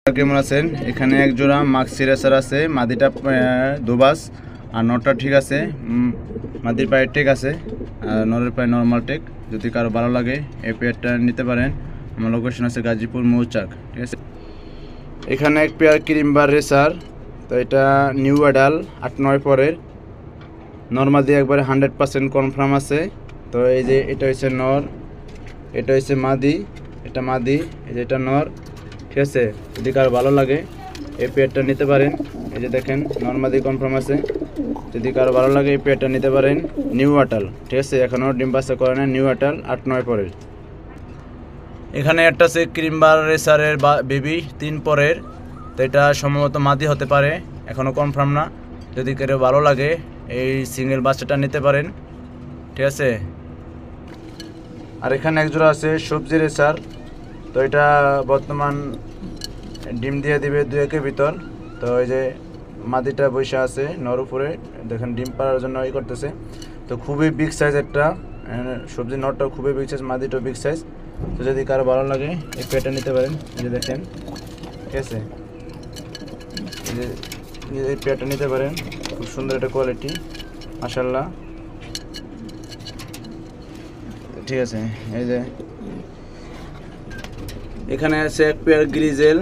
কেমন আছেন? এখানে এক জোড়া মাক্সি রেসার আছে, মাদিটা দুবাস আর নটটা ঠিক আছে। মাদির পায়ে টেক আছে আর নরের পায়ে নর্মাল টেক। যদি কারো ভালো লাগে এই পেয়ারটা নিতে পারেন। আমার লোকেশন আছে গাজীপুর মৌচাক, ঠিক আছে। এখানে এক পেয়ার ক্রিমবার রেসার, তো এটা নিউ অ্যাডাল 8-9 পরের নর্মাল দিয়ে একবারে 100% কনফার্ম আছে। তো এই যে এটা হচ্ছে নর, এটা হচ্ছে মাদি, এটা মাদি, এই যে এটা নর, ঠিক আছে। যদি কারো ভালো লাগে এই পেয়ারটা নিতে পারেন। এই যে দেখেন নর্মাদি কনফার্ম আছে। যদি কারো ভালো লাগে এই পেয়ারটা নিতে পারেন। নিউ অ্যাটাল, ঠিক আছে, এখনও ডিম বাচ্চা করে না। নিউ অ্যাটাল 8-9 পরের। এখানে একটা আছে ক্রিমবার রেসারের বেবি 3 পরের, তো এটা সম্ভবত মাদি হতে পারে, এখনও কনফার্ম না। যদি কারো ভালো লাগে এই সিঙ্গেল বাচ্চাটা নিতে পারেন, ঠিক আছে। আর এখানে একজোড়া আছে সবজি রেসার, তো এটা বর্তমান ডিম দিয়ে দিবে 2-1-এর ভিতর। তো এই যে মাদিটা বসে আছে নর উপরে, দেখেন ডিম পাড়ার জন্য করতেছে। তো খুবই বিগ সাইজ একটা সবজি, নরটাও খুবই বিগ সাইজ, মাদিটাও বিগ সাইজ। তো যদি কারো ভালো লাগে এই পেয়ারটা নিতে পারেন। এই যে দেখেন, ঠিক আছে, এই পেয়ারটা নিতে পারেন। খুব সুন্দর একটা কোয়ালিটি, মাশাআল্লাহ, ঠিক আছে। এই যে এখানে আছে এক পেয়ার গ্রিজেল,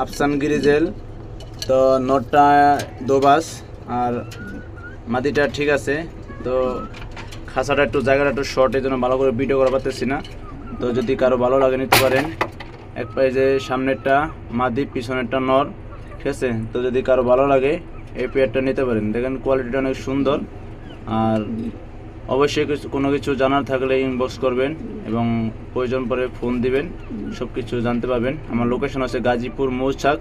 আফসান গ্রিজেল। তো নটটা দোবাস আর মাদিটা ঠিক আছে। তো খাঁচাটা একটু জায়গাটা একটু শর্ট, এই জন্য ভালো করে ভিডিও করা পারতেছি না। তো যদি কারো ভালো লাগে নিতে পারেন। এক পায়ে যে সামনেরটা মাদি, পিছনেরটা নর, ঠিক আছে। তো যদি কারো ভালো লাগে এই পেয়ারটা নিতে পারেন। দেখেন কোয়ালিটিটা অনেক সুন্দর। আর অবশ্যই কোনো কিছু জানার থাকলে ইনবক্স করবেন এবং প্রয়োজন পরে ফোন দিবেন, সব কিছু জানতে পারবেন। আমার লোকেশন আছে গাজীপুর মৌচাক।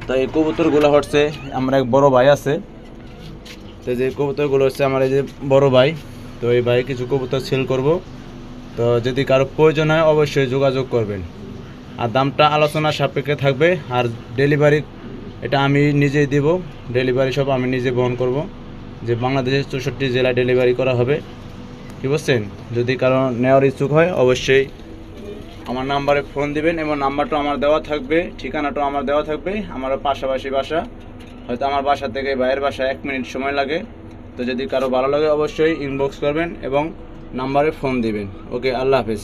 তো এই কবুতরগুলো হচ্ছে আমার এক বড় ভাই আছে, তো যে কবুতরগুলো হচ্ছে আমার এই যে বড় ভাই। তো এই ভাই কিছু কবুতর সেল করব। তো যদি কারো প্রয়োজন হয় অবশ্যই যোগাযোগ করবেন। আর দামটা আলোচনা সাপেক্ষে থাকবে। আর ডেলিভারি এটা আমি নিজেই দেব, ডেলিভারি সব আমি নিজে বহন করব। যে বাংলাদেশের 64 জেলায় ডেলিভারি করা হবে, কি বুঝছেন। যদি কারো নেওয়ার ইচ্ছুক হয় অবশ্যই আমার নাম্বারে ফোন দিবেন এবং নাম্বারটা আমার দেওয়া থাকবে, ঠিকানাটাও আমার দেওয়া থাকবে। আমারও পাশাপাশি বাসা, হয়তো আমার বাসা থেকে ভাইয়ের বাসায় 1 মিনিট সময় লাগে। তো যদি কারো ভালো লাগে অবশ্যই ইনবক্স করবেন এবং নাম্বারে ফোন দিবেন। ওকে, আল্লাহ হাফেজ।